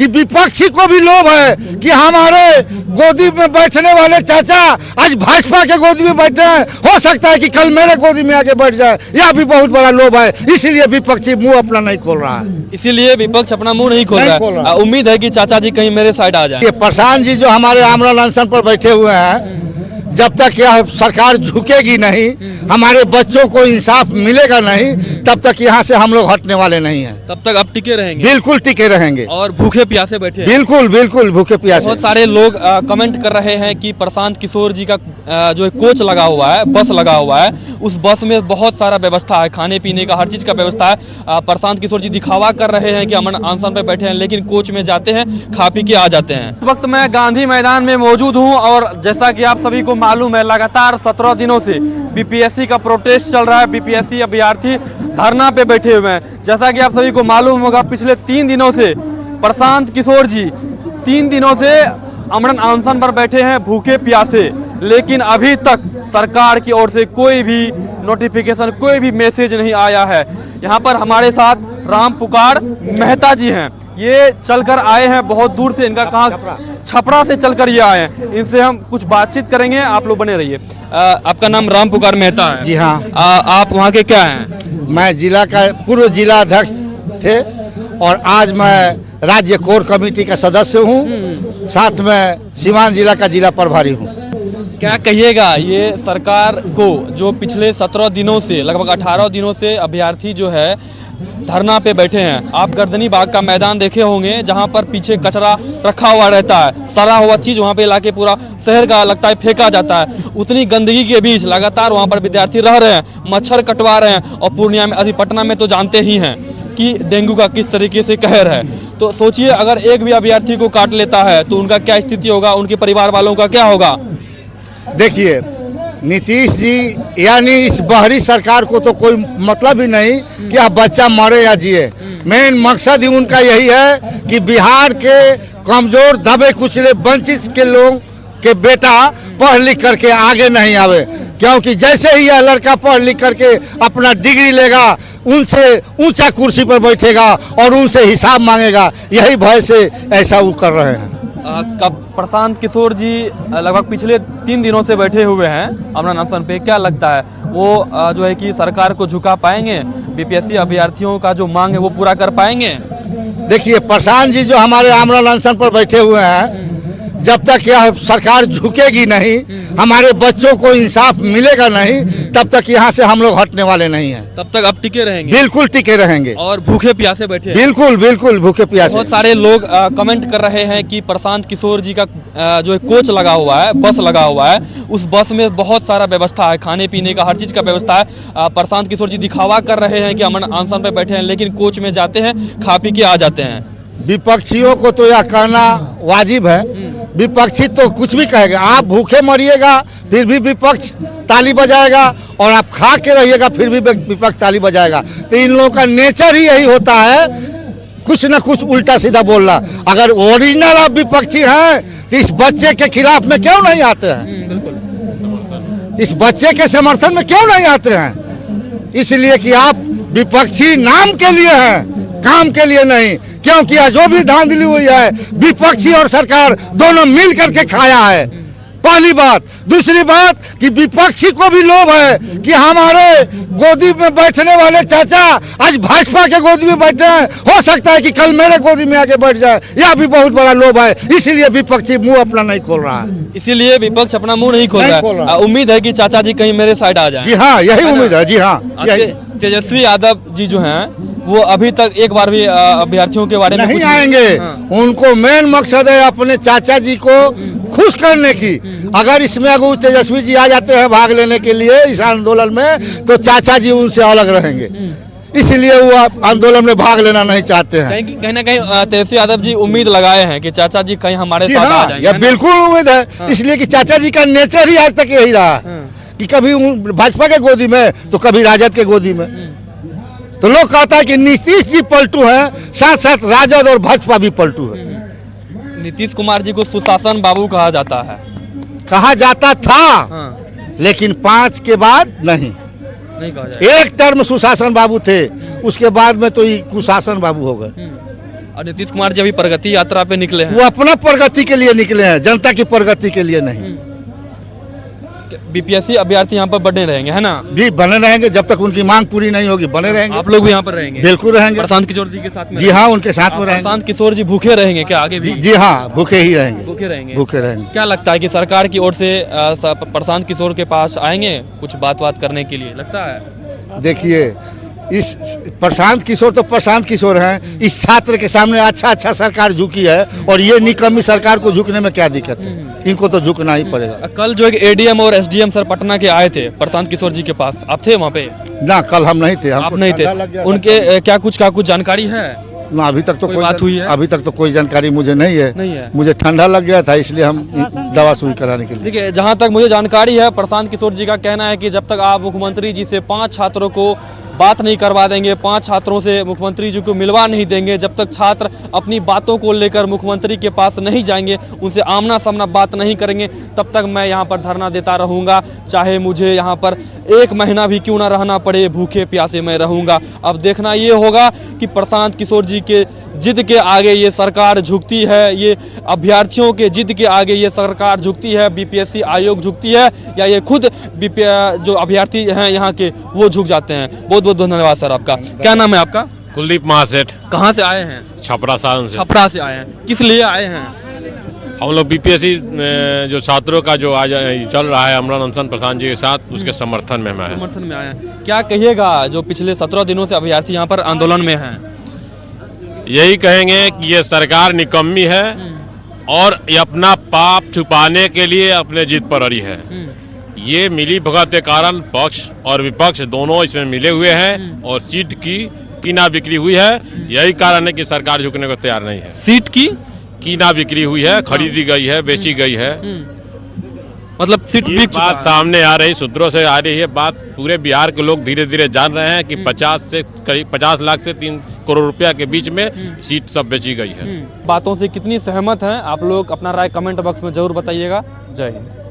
कि विपक्षी को भी लोभ है कि हमारे गोदी में बैठने वाले चाचा आज भाजपा के गोदी में बैठे हैं, हो सकता है कि कल मेरे गोदी में आके बैठ जाए, यह भी बहुत बड़ा लोभ है। इसीलिए विपक्षी मुंह अपना नहीं खोल रहा है, इसीलिए विपक्ष अपना मुंह नहीं खोल रहा है। उम्मीद है कि चाचा जी कहीं मेरे साइड आ जाए। ये प्रशांत जी जो हमारे आमरण अनशन पर बैठे हुए हैं, जब तक यह सरकार झुकेगी नहीं, हमारे बच्चों को इंसाफ मिलेगा नहीं, तब तक यहाँ से हम लोग हटने वाले नहीं हैं। तब तक आप टिके रहेंगे? बिल्कुल टिके रहेंगे और भूखे प्यासे बैठे हैं? बिल्कुल बिल्कुल भूखे प्यासे। बहुत सारे लोग कमेंट कर रहे हैं कि प्रशांत किशोर जी का जो कोच लगा हुआ है, बस लगा हुआ है, उस बस में बहुत सारा व्यवस्था है, खाने पीने का हर चीज़ का व्यवस्था है। प्रशांत किशोर जी दिखावा कर रहे हैं कि अमन अनशन पे बैठे हैं, लेकिन कोच में जाते हैं, खा पी के आ जाते हैं। इस वक्त मैं गांधी मैदान में मौजूद हूँ और जैसा कि आप सभी को मालूम है, लगातार 17 दिनों से बीपीएससी का प्रोटेस्ट चल रहा है। बीपीएससी अभ्यर्थी धरना पे बैठे हुए हैं। जैसा कि आप सभी को मालूम होगा, पिछले 3 दिनों से प्रशांत किशोर जी 3 दिनों से अमरण अनशन पर बैठे हैं, भूखे प्यासे, लेकिन अभी तक सरकार की ओर से कोई भी नोटिफिकेशन, कोई भी मैसेज नहीं आया है। यहाँ पर हमारे साथ राम पुकार मेहता जी हैं, ये चलकर आए हैं बहुत दूर से, इनका कहाँ छपरा से चलकर ये आए हैं। इनसे हम कुछ बातचीत करेंगे, आप लोग बने रहिए। आपका नाम राम पुकार मेहता है? जी हाँ। आप वहाँ के क्या हैं? मैं जिला का पूर्व जिला अध्यक्ष थे और आज मैं राज्य कोर कमेटी का सदस्य हूँ, साथ में सीवान जिला का जिला प्रभारी हूँ। क्या कहिएगा ये सरकार को, जो पिछले 17 दिनों से, लगभग 18 दिनों से अभ्यर्थी जो है धरना पे बैठे हैं। आप गर्दनी बाग का मैदान देखे होंगे, जहां पर पीछे कचरा रखा हुआ रहता है, सड़ा हुआ चीज वहां पे लाके पूरा शहर का लगता है फेंका जाता है। उतनी गंदगी के बीच लगातार वहां पर विद्यार्थी रह रहे हैं, मच्छर कटवा रहे हैं। और पूर्णिया में, पटना में तो जानते ही हैं कि डेंगू का किस तरीके से कहर है। तो सोचिए, अगर एक भी अभ्यर्थी को काट लेता है तो उनका क्या स्थिति होगा, उनके परिवार वालों का क्या होगा? देखिए, नीतीश जी यानी इस बाहरी सरकार को तो कोई मतलब ही नहीं कि अब बच्चा मरे या जिए। मेन मकसद ही उनका यही है कि बिहार के कमजोर, दबे कुचले, वंचित के लोग के बेटा पढ़ लिख करके आगे नहीं आवे, क्योंकि जैसे ही यह लड़का पढ़ लिख करके अपना डिग्री लेगा, उनसे ऊंचा कुर्सी पर बैठेगा और उनसे हिसाब मांगेगा। यही भय से ऐसा वो कर रहे हैं। कब प्रशांत किशोर जी लगभग पिछले 3 दिनों से बैठे हुए हैं अमरण अनशन पे, क्या लगता है वो जो है कि सरकार को झुका पाएंगे? बीपीएससी अभ्यर्थियों का जो मांग है वो पूरा कर पाएंगे? देखिए, प्रशांत जी जो हमारे आमरण अनशन पर बैठे हुए हैं, जब तक यह सरकार झुकेगी नहीं, हमारे बच्चों को इंसाफ मिलेगा नहीं, तब तक यहाँ से हम लोग हटने वाले नहीं हैं। तब तक आप टिके रहेंगे? बिल्कुल टिके रहेंगे। और भूखे प्यासे बैठे हैं? बिल्कुल बिल्कुल भूखे प्यासे। बहुत सारे लोग कमेंट कर रहे हैं कि प्रशांत किशोर जी का जो कोच लगा हुआ है, बस लगा हुआ है, उस बस में बहुत सारा व्यवस्था है, खाने पीने का हर चीज़ का व्यवस्था है। प्रशांत किशोर जी दिखावा कर रहे हैं कि अमन अनशन पे बैठे हैं, लेकिन कोच में जाते हैं, खा पी के आ जाते हैं। विपक्षियों को तो यह कहना वाजिब है, विपक्षी तो कुछ भी कहेगा। आप भूखे मरिएगा फिर भी विपक्ष ताली बजाएगा, और आप खा के रहिएगा फिर भी विपक्ष ताली बजाएगा। तो इन लोगों का नेचर ही यही होता है, कुछ न कुछ उल्टा सीधा बोलना। अगर ओरिजिनल आप विपक्षी हैं तो इस बच्चे के खिलाफ में क्यों नहीं आते हैं? इस बच्चे के समर्थन में क्यों नहीं आते हैं? इसलिए कि आप विपक्षी नाम के लिए हैं, काम के लिए नहीं। क्योंकि जो भी धांधली हुई है, विपक्षी और सरकार दोनों मिल करके खाया है, पहली बात। दूसरी बात कि विपक्षी को भी लोभ है कि हमारे गोदी में बैठने वाले चाचा आज भाजपा के गोदी में बैठे हैं, हो सकता है कि कल मेरे गोदी में आके बैठ जाए, यह भी बहुत बड़ा लोभ है। इसीलिए विपक्षी मुंह अपना नहीं खोल रहा है, इसीलिए विपक्ष अपना मुंह नहीं खोल रहा है। उम्मीद है कि चाचा जी कहीं मेरे साइड आ जाए। जी हाँ, यही उम्मीद है। जी हाँ, तेजस्वी यादव जी जो हैं वो अभी तक एक बार भी अभ्यर्थियों के बारे में नहीं आएंगे। उनको मेन मकसद है अपने चाचा जी को खुश करने की। अगर इसमें अगर तेजस्वी जी आ जाते हैं भाग लेने के लिए इस आंदोलन में, तो चाचा जी उनसे अलग रहेंगे, इसलिए वो आंदोलन में भाग लेना नहीं चाहते हैं। कहीं ना कहीं तेजस्वी यादव जी उम्मीद लगाए हैं कि चाचा जी कहीं हमारे साथ आ जाएंगे। यह बिल्कुल उम्मीद है, इसलिए कि चाचा जी का नेचर ही आज तक यही रहा कि कभी भाजपा के गोदी में तो कभी राजद के गोदी में। तो लोग कहता है कि नीतीश जी पलटू हैं, साथ साथ राजद और भाजपा भी पलटू है। नीतीश कुमार जी को सुशासन बाबू कहा जाता है, कहा जाता था, लेकिन 5 के बाद नहीं कहा जाता। एक टर्म सुशासन बाबू थे, उसके बाद में तो कुशासन बाबू हो गए। और नीतीश कुमार जी अभी प्रगति यात्रा पे निकले हैं। वो अपना प्रगति के लिए निकले हैं, जनता की प्रगति के लिए नहीं। बीपीएससी अभ्यर्थी यहाँ पर बने रहेंगे, है ना? भी बने रहेंगे जब तक उनकी मांग पूरी नहीं होगी, बने रहेंगे। आप लोग भी यहाँ पर रहेंगे? बिल्कुल रहेंगे। प्रशांत किशोर जी के साथ में? जी हाँ, उनके साथ में रहेंगे। प्रशांत किशोर जी भूखे रहेंगे क्या आगे भी? जी हाँ, भूखे ही रहेंगे। भूखे रहेंगे। भूखे रहेंगे। क्या लगता है कि सरकार की ओर से प्रशांत किशोर के पास आएंगे कुछ बात करने के लिए, लगता है? देखिए, इस प्रशांत किशोर तो प्रशांत किशोर हैं, इस छात्र के सामने अच्छा सरकार झुकी है, और ये निकम्मी सरकार को झुकने में क्या दिक्कत है? इनको तो झुकना ही पड़ेगा। कल जो एक एडीएम और एसडीएम सर पटना के आए थे प्रशांत किशोर जी के पास, आप थे वहाँ पे? ना, कल हम नहीं थे। आप नहीं थे। उनके क्या कुछ जानकारी है? ना, अभी तक तो कोई बात हुई है? अभी तक तो कोई जानकारी मुझे नहीं है। मुझे ठंडा लग गया था, इसलिए हम दवा सुई कराने के लिए। देखिए, जहाँ तक मुझे जानकारी है, प्रशांत किशोर जी का कहना है कि जब तक आप मुख्यमंत्री जी से 5 छात्रों को बात नहीं करवा देंगे, 5 छात्रों से मुख्यमंत्री जी को मिलवा नहीं देंगे, जब तक छात्र अपनी बातों को लेकर मुख्यमंत्री के पास नहीं जाएंगे, उनसे आमना सामना बात नहीं करेंगे, तब तक मैं यहाँ पर धरना देता रहूँगा, चाहे मुझे यहाँ पर 1 महीना भी क्यों ना रहना पड़े, भूखे प्यासे मैं रहूँगा। अब देखना ये होगा कि प्रशांत किशोर जी के जिद के आगे ये सरकार झुकती है, ये अभ्यर्थियों के जिद के आगे ये सरकार झुकती है, बीपीएससी आयोग झुकती है, या ये खुद जो अभ्यर्थी हैं यहाँ के वो झुक जाते हैं। बहुत बहुत धन्यवाद सर आपका। क्या नाम है आपका? कुलदीप महासेठ। कहाँ से आए हैं? छपरा सारण से। छपरा से आए हैं, किस लिए आए हैं? हम लोग बीपीएससी जो छात्रों का जो आज चल रहा है अमरण अनशन प्रशांत जी के साथ, उसके समर्थन में आए हैं। क्या कहिएगा जो पिछले 17 दिनों से अभ्यर्थी यहाँ पर आंदोलन में हैं? यही कहेंगे कि ये सरकार निकम्मी है और ये अपना पाप छुपाने के लिए अपने जिद पर अड़ी है। ये मिली भगत के कारण पक्ष और विपक्ष दोनों इसमें मिले हुए हैं और सीट की कीना बिक्री हुई है। यही कारण है कि सरकार झुकने को तैयार नहीं है। सीट की कीना बिक्री हुई है, खरीदी गई है, बेची गई है। मतलब सीट बिक चुका है। बात सामने आ रही, सूत्रों से आ रही है बात, पूरे बिहार के लोग धीरे धीरे जान रहे हैं कि 50 लाख से 3 करोड़ रुपया के बीच में सीट सब बेची गई है। बातों से कितनी सहमत हैं आप लोग? अपना राय कमेंट बॉक्स में जरूर बताइएगा। जय हिंद।